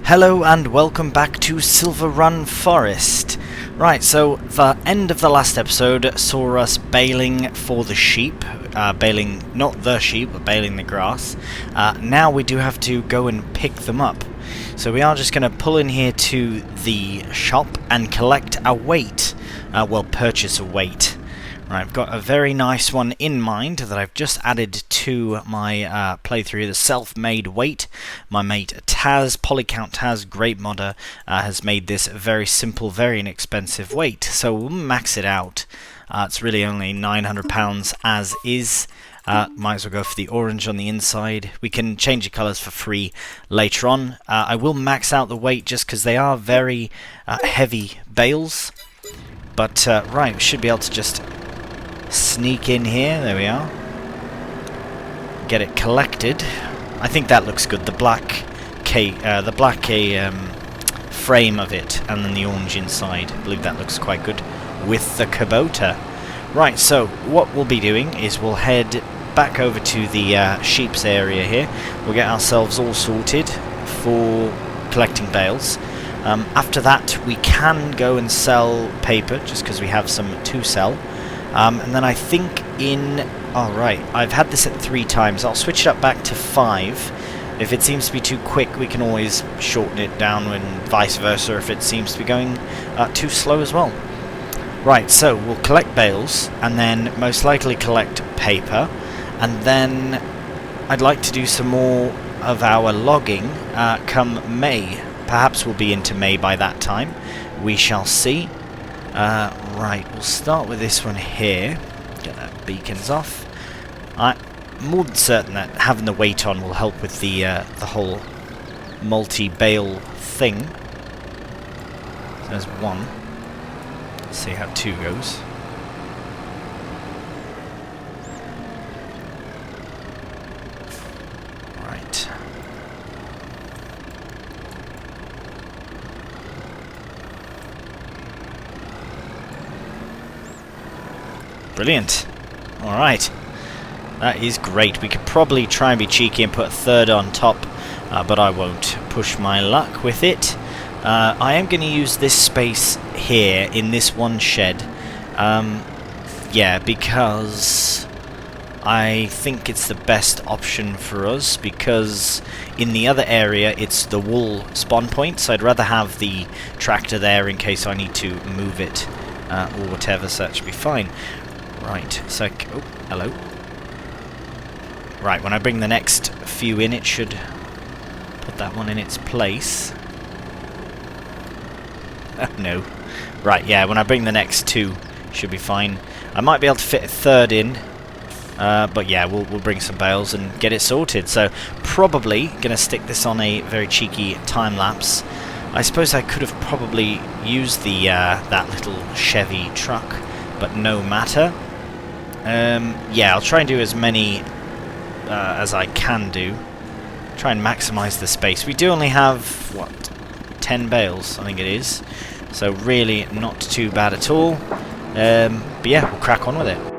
Hello and welcome back to Silverrun Forest. Right, so the end of the last episode saw us bailing for the sheep. Bailing, not the sheep, but bailing the grass. Now we do have to go and pick them up. So we are just going to pull in here to the shop and collect a weight. Purchase a weight. Right, I've got a very nice one in mind that I've just added to my playthrough, the self-made weight. My mate Taz, Polycount Taz, great modder, has made this very simple, very inexpensive weight. So we'll max it out. It's really only £900 as is. Might as well go for the orange on the inside. We can change the colours for free later on. I will max out the weight just because they are very heavy bales. But right, we should be able to just sneak in here. There we are. Get it collected. I think that looks good. The black frame of it, and then the orange inside. I believe that looks quite good with the Kubota. Right. So what we'll be doing is we'll head back over to the sheep's area here. We'll get ourselves all sorted for collecting bales. After that, we can go and sell paper, just because we have some to sell. And then I think alright, I've had this at 3 times. I'll switch it up back to 5. If it seems to be too quick, we can always shorten it down, and vice versa if it seems to be going too slow as well. Right, so we'll collect bales, and then most likely collect paper, and then I'd like to do some more of our logging come May. Perhaps we'll be into May by that time. We shall see. Right, we'll start with this one here. Get that beacons off. I'm more than certain that having the weight on will help with the whole multi-bale thing. So there's 1. Let's see how 2 goes. Right. Brilliant. Alright. That is great. We could probably try and be cheeky and put a 3rd on top, but I won't push my luck with it. I am going to use this space here in this one shed. Yeah, because I think it's the best option for us, because in the other area it's the wool spawn point, so I'd rather have the tractor there in case I need to move it or whatever, so that should be fine. Right, so, oh, hello. Right, when I bring the next few in, it should put that one in its place. Oh, no. Right, yeah, when I bring the next 2, should be fine. I might be able to fit a 3rd in, but yeah, we'll bring some bales and get it sorted. So, probably going to stick this on a very cheeky time-lapse. I suppose I could have probably used the that little Chevy truck, but no matter. Yeah, I'll try and do as many as I can do. Try and maximize the space. We do only have, what, 10 bales, I think it is. So really not too bad at all. But yeah, we'll crack on with it.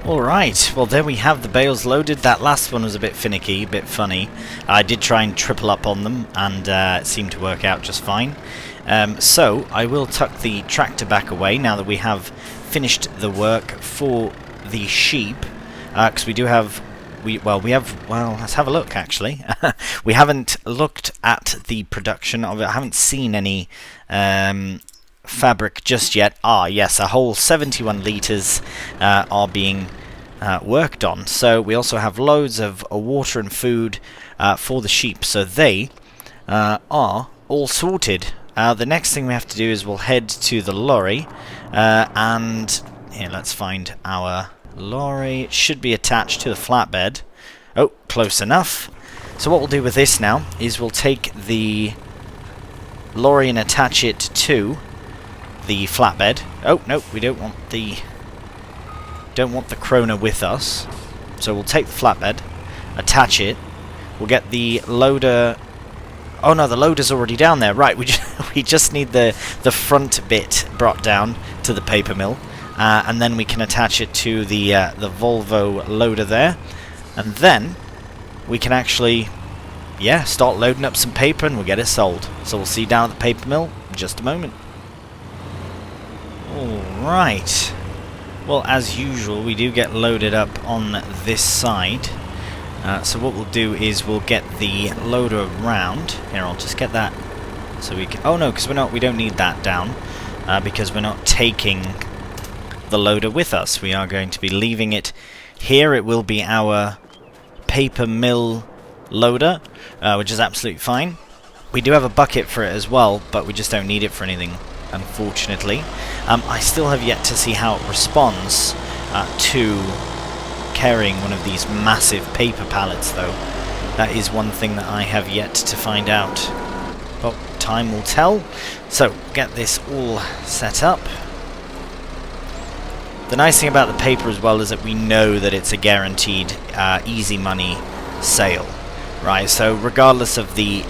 Alright, well there we have the bales loaded. That last one was a bit finicky, a bit funny. I did try and triple up on them, and it seemed to work out just fine. So I will tuck the tractor back away now that we have finished the work for the sheep, because we do have... Well, let's have a look, actually. We haven't looked at the production of it. I haven't seen any fabric just yet. Ah, yes, a whole 71 litres are being worked on. So we also have loads of water and food for the sheep. So they are all sorted. The next thing we have to do is we'll head to the lorry and Here, let's find our lorry. It should be attached to the flatbed. Oh, close enough. So what we'll do with this now is we'll take the lorry and attach it to the flatbed. Oh, no, we don't want the Krona with us. So we'll take the flatbed, attach it. We'll get the loader. Oh no, the loader's already down there. Right, we just need the front bit brought down to the paper mill, and then we can attach it to the Volvo loader there, and then we can actually, yeah, start loading up some paper and we'll get it sold. So we'll see you down at the paper mill in just a moment. Alright. Well, as usual, we do get loaded up on this side. So what we'll do is we'll get the loader around. Here, I'll just get that so we can... Oh no, because we don't need that down, because we're not taking the loader with us. We are going to be leaving it here. It will be our paper mill loader, which is absolutely fine. We do have a bucket for it as well, but we just don't need it for anything, unfortunately. I still have yet to see how it responds to carrying one of these massive paper pallets, though. That is one thing that I have yet to find out. But time will tell. So, get this all set up. The nice thing about the paper as well is that we know that it's a guaranteed easy money sale, right? So regardless of the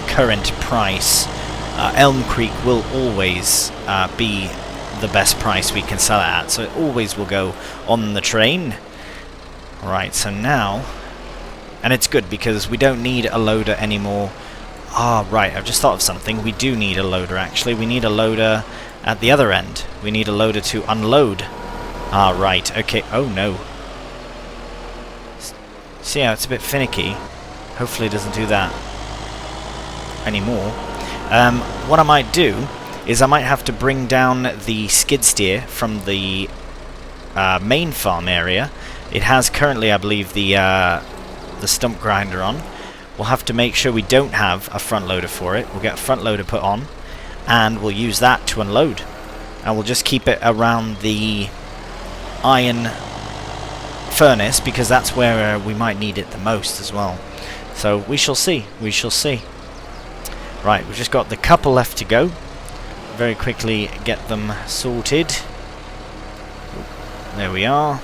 current price, Elm Creek will always be the best price we can sell it at, so it always will go on the train. Right, so now, and it's good because we don't need a loader anymore. Ah, right, I've just thought of something. We do need a loader, actually. We need a loader at the other end. We need a loader to unload. Ah, right, okay. Oh no. See how it's a bit finicky. Hopefully it doesn't do that anymore. What I might do is I might have to bring down the skid steer from the main farm area. It has currently, I believe, the stump grinder on. We'll have to make sure we don't have a front loader for it. We'll get a front loader put on, and we'll use that to unload. And we'll just keep it around the iron furnace, because that's where we might need it the most as well. So we shall see. We shall see. Right, we've just got the couple left to go. Very quickly get them sorted. There we are.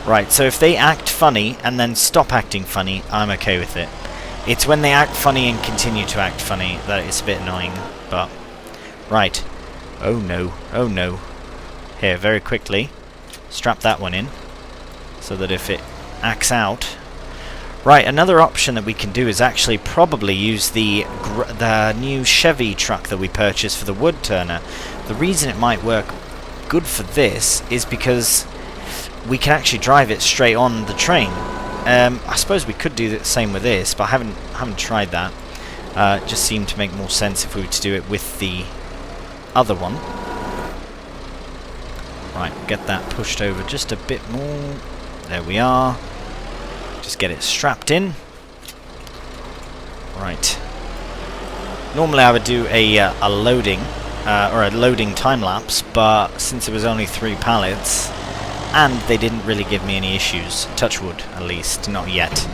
Right, so if they act funny and then stop acting funny, I'm okay with it. It's when they act funny and continue to act funny that it's a bit annoying, but... Right. Oh no, oh no. Here, very quickly, strap that one in, so that if it acts out... Right, another option that we can do is actually probably use the new Chevy truck that we purchased for the wood turner. The reason it might work good for this is because we can actually drive it straight on the train. I suppose we could do the same with this, but I haven't tried that. It just seemed to make more sense if we were to do it with the other one. Right, get that pushed over just a bit more. There we are. Just get it strapped in. Right. Normally I would do a loading or a loading time lapse, but since it was only 3 pallets and they didn't really give me any issues, touch wood at least, not yet.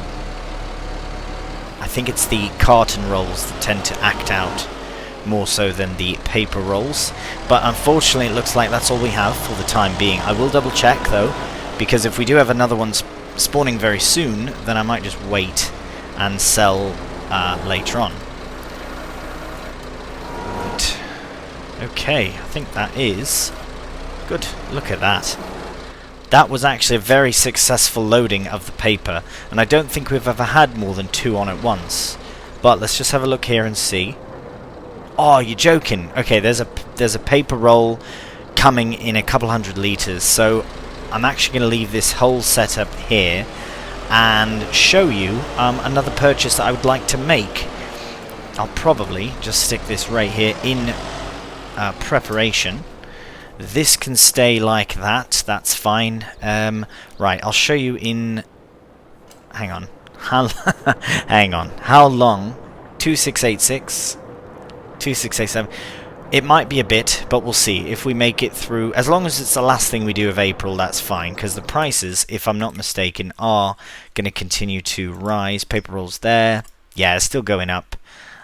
I think it's the carton rolls that tend to act out more so than the paper rolls, but unfortunately it looks like that's all we have for the time being. I will double check though, because if we do have another one spawning very soon, then I might just wait and sell later on. Right. Okay, I think that is good. Look at that. That was actually a very successful loading of the paper, and I don't think we've ever had more than 2 on at once. But let's just have a look here and see. Oh, you're joking. Okay, there's a paper roll coming in a couple 100 litres, so I'm actually going to leave this whole setup here and show you another purchase that I would like to make. I'll probably just stick this right here in preparation. This can stay like that, that's fine. Right, I'll show you in... Hang on. Hang on. How long? 2686... 2687. It might be a bit, but we'll see. If we make it through, as long as it's the last thing we do of April, that's fine, because the prices, if I'm not mistaken, are going to continue to rise. Paper rolls there. Yeah, it's still going up.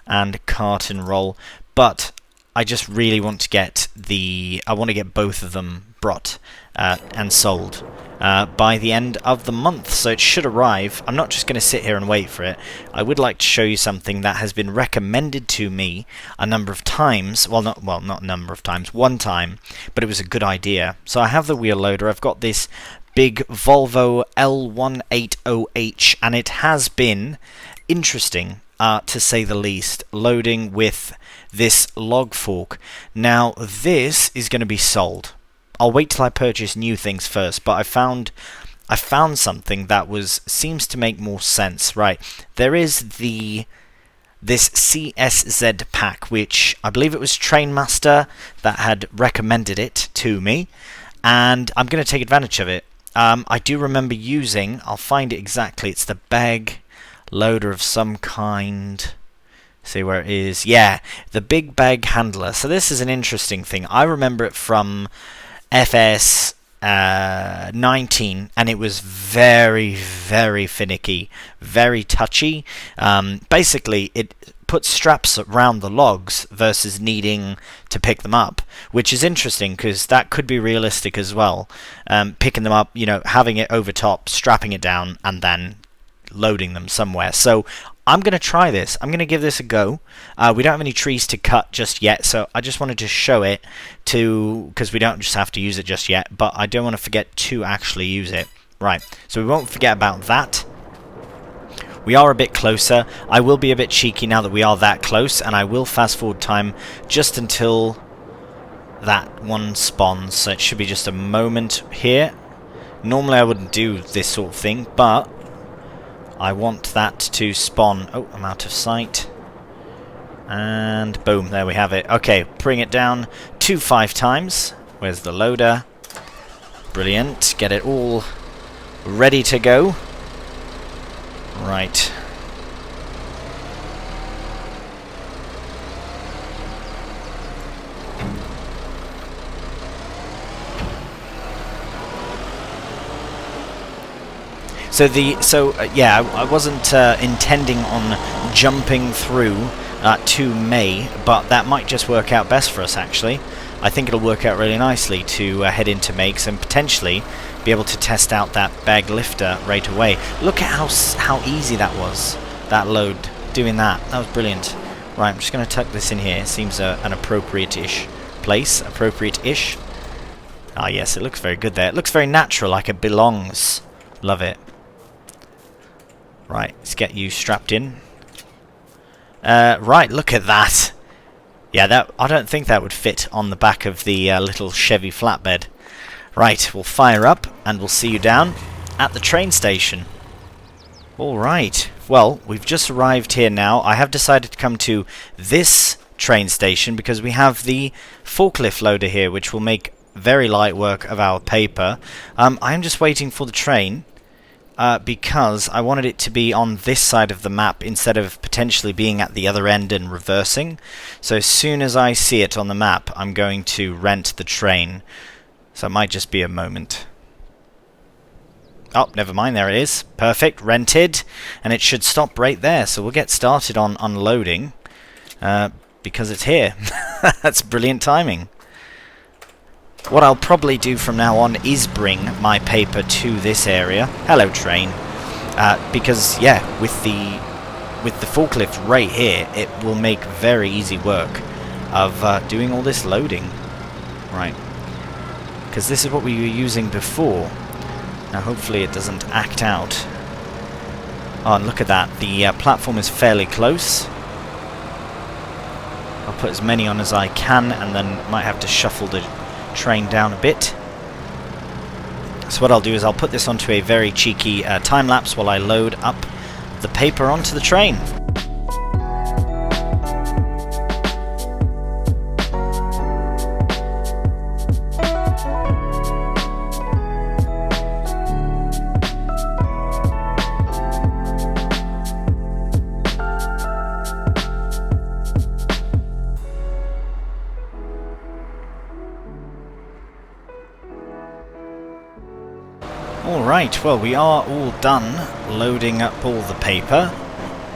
And carton roll. But I just really want to get I want to get both of them brought and sold by the end of the month, so it should arrive. I'm not just going to sit here and wait for it. I would like to show you something that has been recommended to me a number of times. Not a number of times, one time, but it was a good idea. So I have the wheel loader. I've got this big Volvo L180H, and it has been interesting, to say the least, loading with this log fork. Now this is going to be sold. I'll wait till I purchase new things first, but I found something that seems to make more sense. Right, there is this CSZ pack, which I believe it was Trainmaster that had recommended it to me, and I'm going to take advantage of it. I do remember using, I'll find it exactly, it's the bag loader of some kind. See where it is. Yeah, the big bag handler. So this is an interesting thing. I remember it from FS 19, and it was very, very finicky, very touchy. Basically, it puts straps around the logs versus needing to pick them up, which is interesting because that could be realistic as well. Picking them up, having it over top, strapping it down, and then loading them somewhere. So I'm going to try this. I'm going to give this a go. We don't have any trees to cut just yet, so I just wanted to show it because we don't just have to use it just yet, but I don't want to forget to actually use it. Right, so we won't forget about that. We are a bit closer. I will be a bit cheeky now that we are that close, and I will fast forward time just until that one spawns, so it should be just a moment here. Normally I wouldn't do this sort of thing, but I want that to spawn. Oh, I'm out of sight. And boom, there we have it. Okay, bring it down to 5 times. Where's the loader? Brilliant. Get it all ready to go. Right. Yeah, I wasn't intending on jumping through to May, but that might just work out best for us, actually. I think it'll work out really nicely to head into May and potentially be able to test out that bag lifter right away. Look at how easy that was, that load, doing that. That was brilliant. Right, I'm just going to tuck this in here. It seems an appropriate-ish place. Appropriate-ish. Ah, yes, it looks very good there. It looks very natural, like it belongs. Love it. Right, let's get you strapped in. Right, look at that. Yeah, I don't think that would fit on the back of the little Chevy flatbed. Right, we'll fire up, and we'll see you down at the train station. Alright, well, we've just arrived here now. I have decided to come to this train station because we have the forklift loader here, which will make very light work of our paper. I'm just waiting for the train. Because I wanted it to be on this side of the map instead of potentially being at the other end and reversing. So as soon as I see it on the map, I'm going to rent the train. So it might just be a moment. Oh, never mind, there it is. Perfect, rented. And it should stop right there, so we'll get started on unloading. Because it's here. That's brilliant timing. What I'll probably do from now on is bring my paper to this area. Hello, train. Because, yeah, with the forklift right here, it will make very easy work of doing all this loading. Right. Because this is what we were using before. Now, hopefully it doesn't act out. Oh, and look at that. The platform is fairly close. I'll put as many on as I can, and then might have to shuffle the train down a bit. So what I'll do is I'll put this onto a very cheeky time lapse while I load up the paper onto the train. Right, well, we are all done loading up all the paper.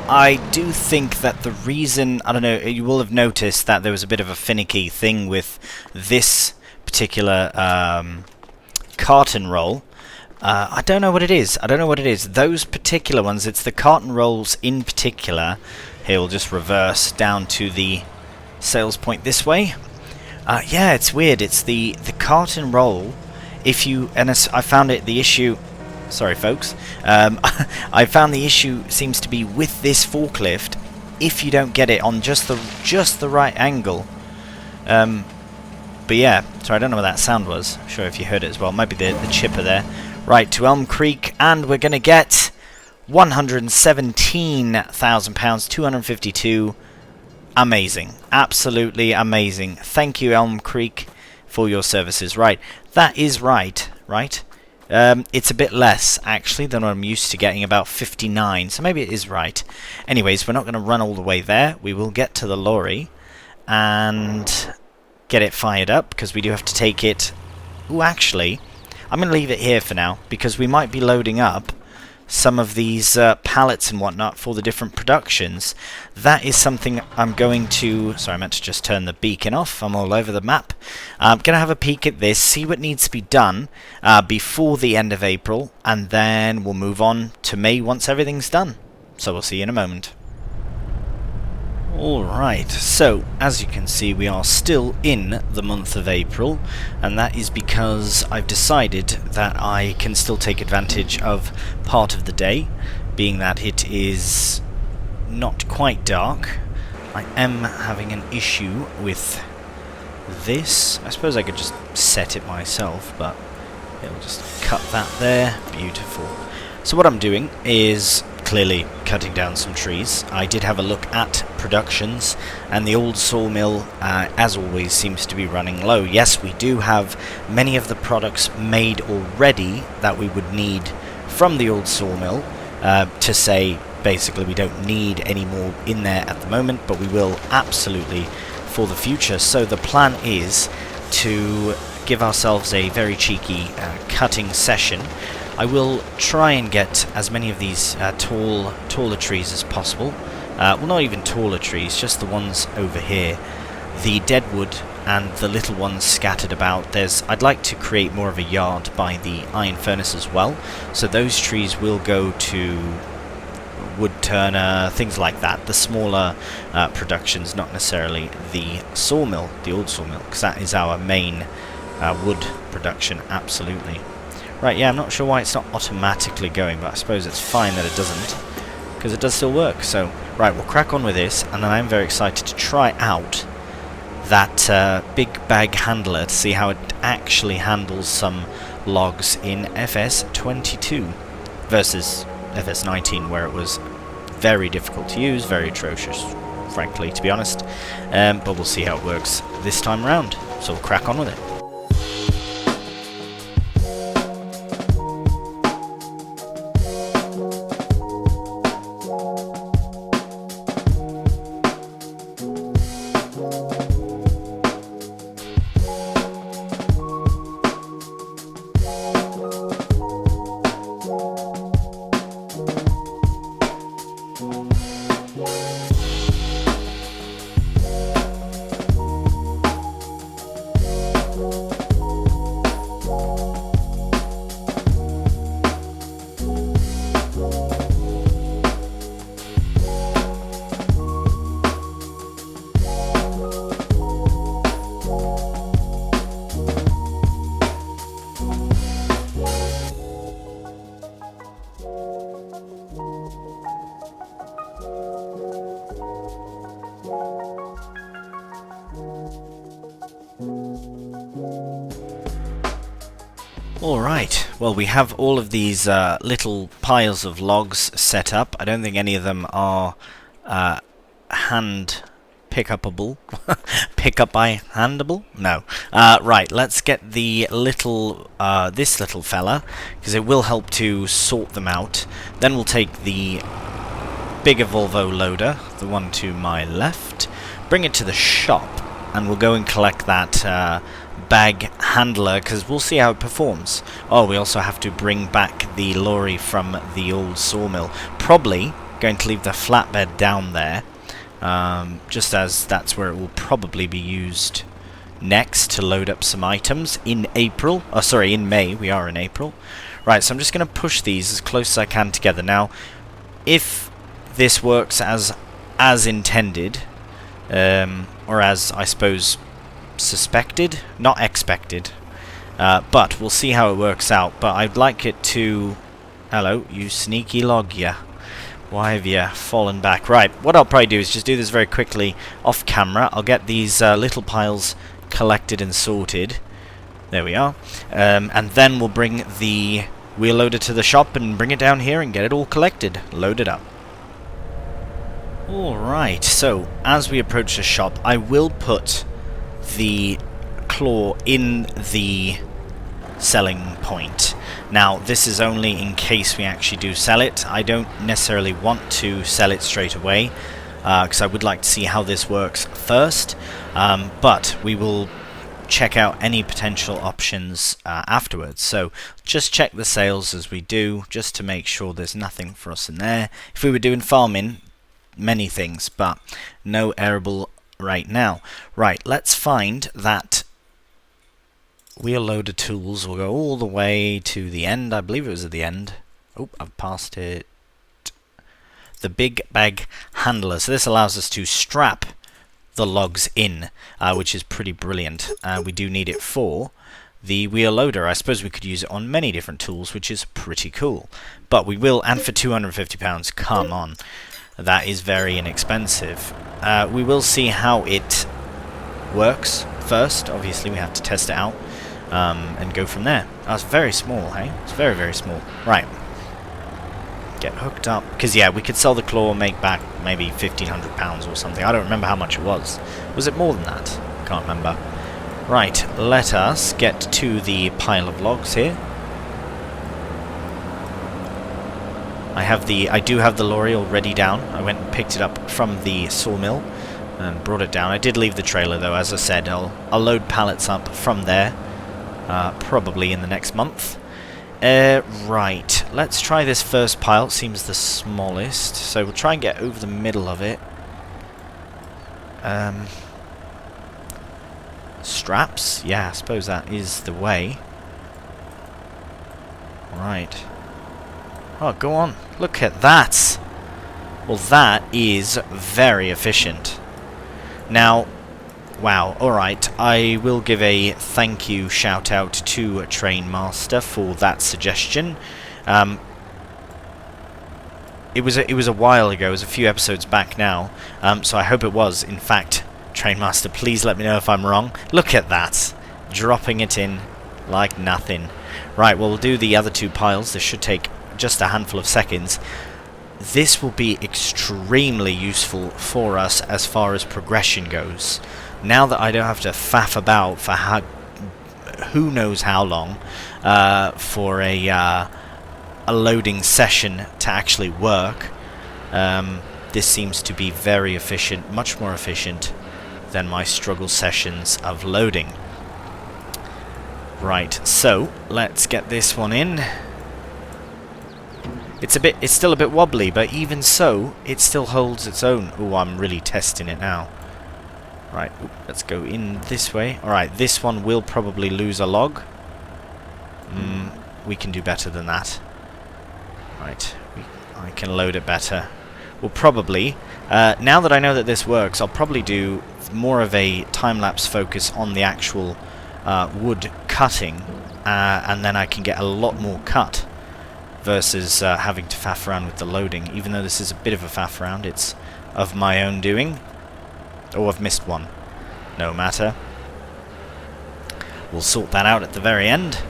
I do think that the reason, I don't know, you will have noticed that there was a bit of a finicky thing with this particular carton roll. I don't know what it is. Those particular ones, it's the carton rolls in particular. Here, we'll just reverse down to the sales point this way. Yeah, it's weird. It's the carton roll. If you, and I found it, the issue, sorry folks, I found the issue seems to be with this forklift. If you don't get it on just the right angle. But yeah, sorry, I don't know what that sound was. I'm sure if you heard it as well. Might be the chipper there. Right, to Elm Creek, and we're going to get £117,000, 252. Amazing. Absolutely amazing. Thank you, Elm Creek, for your services. Right, that is right? It's a bit less, actually, than what I'm used to getting, about 59, so maybe it is right. Anyways, we're not going to run all the way there. We will get to the lorry and get it fired up, because we do have to take it... Ooh, actually, I'm going to leave it here for now, because we might be loading up some of these pallets and whatnot for the different productions. That is something I'm going to... Sorry, I meant to just turn the beacon off. I'm all over the map. I'm going to have a peek at this, see what needs to be done before the end of April, and then we'll move on to May once everything's done. So we'll see you in a moment. Alright, so as you can see, we are still in the month of April, and that is because I've decided that I can still take advantage of part of the day, being that it is not quite dark. I am having an issue with this. I suppose I could just set it myself, but it'll just cut that there. Beautiful. So what I'm doing is clearly cutting down some trees. I did have a look at productions, and the old sawmill, as always, seems to be running low. Yes, we do have many of the products made already that we would need from the old sawmill, to say basically we don't need any more in there at the moment, but we will absolutely for the future. So the plan is to give ourselves a very cheeky cutting session. I will try and get as many of these taller trees as possible. Well, not even taller trees, just the ones over here. The deadwood and the little ones scattered about. I'd like to create more of a yard by the iron furnace as well. So those trees will go to wood turner, things like that. The smaller productions, not necessarily the sawmill, the old sawmill, because that is our main wood production, absolutely. Right, yeah, I'm not sure why it's not automatically going, but I suppose it's fine that it doesn't, because it does still work. So, right, we'll crack on with this, and then I'm very excited to try out that big bag handler to see how it actually handles some logs in FS22 versus FS19, where it was very difficult to use, very atrocious, frankly, to be honest. But we'll see how it works this time around, so we'll crack on with it. Alright, well, we have all of these little piles of logs set up. I don't think any of them are hand pick-upable. Pick-up by handable? No. Right, let's get the little, this little fella, because it will help to sort them out. Then we'll take the bigger Volvo loader, the one to my left, bring it to the shop, and we'll go and collect that bag handler, because we'll see how it performs. Oh, we also have to bring back the lorry from the old sawmill. Probably going to leave the flatbed down there, just as that's where it will probably be used next to load up some items in April. Oh, sorry, in May. We are in April. Right, so I'm just going to push these as close as I can together. Now, if this works as intended, or as, I suppose, suspected, not expected, but we'll see how it works out. But I'd like it to... Hello, you sneaky log, yeah. Why have you fallen back? Right, what I'll probably do is just do this very quickly off camera. I'll get these little piles collected and sorted. There we are. And then we'll bring the wheel loader to the shop and bring it down here and get it all collected, loaded up. Alright, so as we approach the shop, I will put the claw in the selling point. Now, this is only in case we actually do sell it. I don't necessarily want to sell it straight away, because I would like to see how this works first, but we will check out any potential options afterwards. So just check the sales as we do, just to make sure there's nothing for us in there. If we were doing farming, many things, but no arable right now. Right, let's find that wheel loader tools. Will go all the way to the end. I believe it was at the end. Oh, I've passed it. The big bag handler. So this allows us to strap the logs in, which is pretty brilliant. We do need it for the wheel loader. I suppose we could use it on many different tools, which is pretty cool. But we will, and for £250, come on. That is very inexpensive. We will see how it works first. Obviously, we have to test it out and go from there. That's very small, hey? It's very, very small. Right. Get hooked up. Because, yeah, we could sell the claw and make back maybe £1,500 or something. I don't remember how much it was. Was it more than that? Can't remember. Right, let us get to the pile of logs here. I do have the lorry already down. I went and picked it up from the sawmill and brought it down. I did leave the trailer though, as I said. I'll load pallets up from there, probably in the next month. Right, let's try this first pile. It seems the smallest, so we'll try and get over the middle of it. Straps? Yeah, I suppose that is the way. Right. Oh, go on. Look at that. Well, that is very efficient. Now, wow, alright. I will give a thank you shout out to Train Master for that suggestion. It was a while ago. It was a few episodes back now. So I hope it was. In fact, Train Master, please let me know if I'm wrong. Look at that. Dropping it in like nothing. Right, well, we'll do the other two piles. This should take just a handful of seconds. This will be extremely useful for us as far as progression goes. Now that I don't have to faff about for who knows how long for a loading session to actually work, this seems to be very efficient, much more efficient than my struggle sessions of loading. Right, so let's get this one in. It's still a bit wobbly, but even so, it still holds its own. Oh, I'm really testing it now. Right, let's go in this way. Alright, this one will probably lose a log. We can do better than that. Right, I can load it better. We'll probably, now that I know that this works, I'll probably do more of a time-lapse focus on the actual wood cutting, and then I can get a lot more cut versus having to faff around with the loading. Even though this is a bit of a faff around, it's of my own doing. Oh, I've missed one. No matter. We'll sort that out at the very end.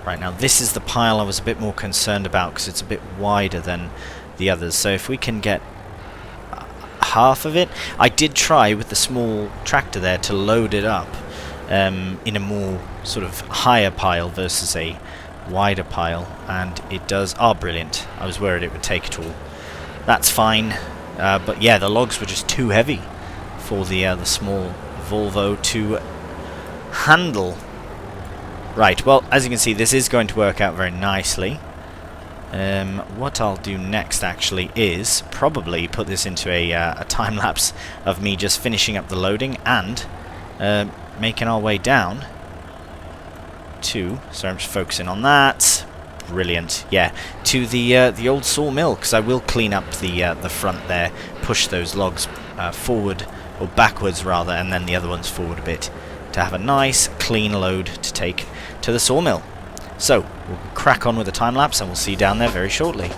Right, now this is the pile I was a bit more concerned about because it's a bit wider than the others. So if we can get half of it. I did try with the small tractor there to load it up in a more sort of higher pile versus a wider pile, and it does. Oh, brilliant. I was worried it would take it all. That's fine. But yeah, the logs were just too heavy for the small Volvo to handle. Right, well, as you can see, this is going to work out very nicely. What I'll do next actually is probably put this into a time-lapse of me just finishing up the loading and making our way down to, so I'm just focusing on that, brilliant, yeah, to the old sawmill, because I will clean up the front there, push those logs forward, or backwards rather, and then the other ones forward a bit, to have a nice clean load to take to the sawmill. So, we'll crack on with the time-lapse and we'll see you down there very shortly.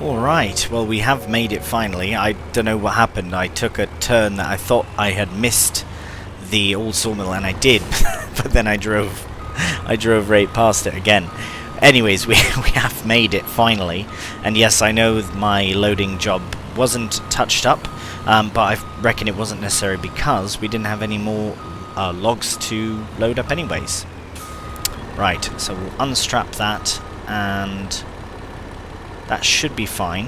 Alright, well, we have made it finally. I don't know what happened. I took a turn that I thought I had missed the old sawmill, and I did, but then I drove right past it again. Anyways, we have made it finally, and yes, I know my loading job wasn't touched up, but I reckon it wasn't necessary because we didn't have any more logs to load up anyways. Right, so we'll unstrap that, and that should be fine.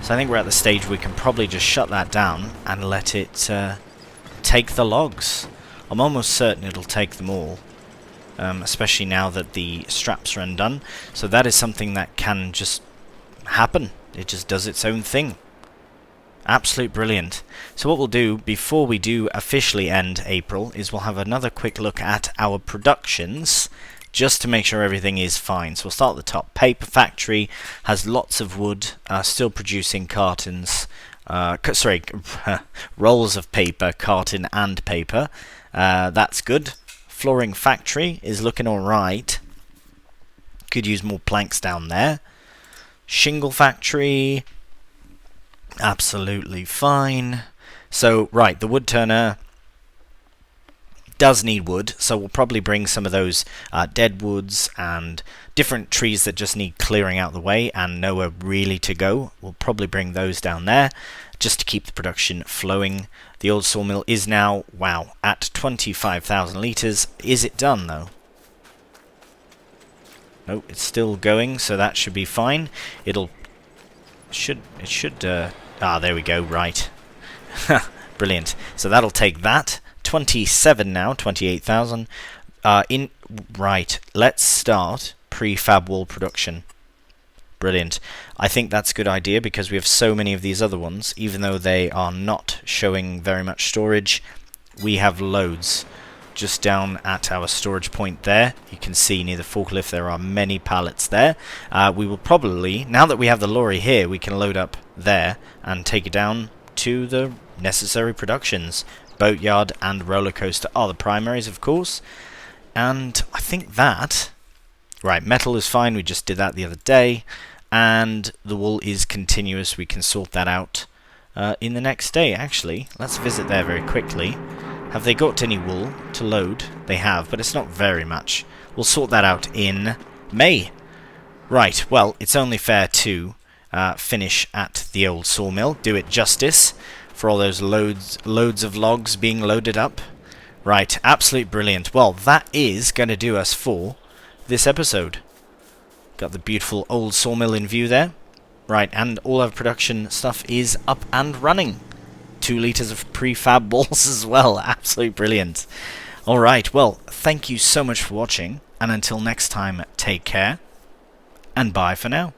So I think we're at the stage where we can probably just shut that down and let it take the logs. I'm almost certain it'll take them all, especially now that the straps are undone. So that is something that can just happen. It just does its own thing. Absolute brilliant. So what we'll do before we do officially end April is we'll have another quick look at our productions, just to make sure everything is fine. So we'll start at the top. Paper factory has lots of wood, still producing cartons, rolls of paper, carton and paper. That's good. Flooring factory is looking alright. Could use more planks down there. Shingle factory, absolutely fine. So, right, the wood turner does need wood, so we'll probably bring some of those dead woods and different trees that just need clearing out the way and nowhere really to go. We'll probably bring those down there just to keep the production flowing. The old sawmill is now, wow, at 25,000 litres. Is it done though? No, it's still going, so that should be fine. It should there we go, right. Brilliant. So that'll take that. 27 now, 28,000. Right, let's start prefab wall production. Brilliant. I think that's a good idea because we have so many of these other ones, even though they are not showing very much storage. We have loads. Just down at our storage point there, you can see near the forklift there are many pallets there. We will probably, now that we have the lorry here, we can load up there and take it down to the necessary productions. Boatyard and roller coaster are the primaries, of course. And I think that, right, metal is fine, we just did that the other day. And the wool is continuous, we can sort that out in the next day. Actually, let's visit there very quickly. Have they got any wool to load? They have, but it's not very much. We'll sort that out in May. Right, well, it's only fair to finish at the old sawmill, do it justice for all those loads of logs being loaded up. Right, absolute brilliant. Well, that is going to do us for this episode. Got the beautiful old sawmill in view there. Right, and all our production stuff is up and running. 2 litres of prefab balls as well. Absolute brilliant. Alright, well, thank you so much for watching, and until next time, take care, and bye for now.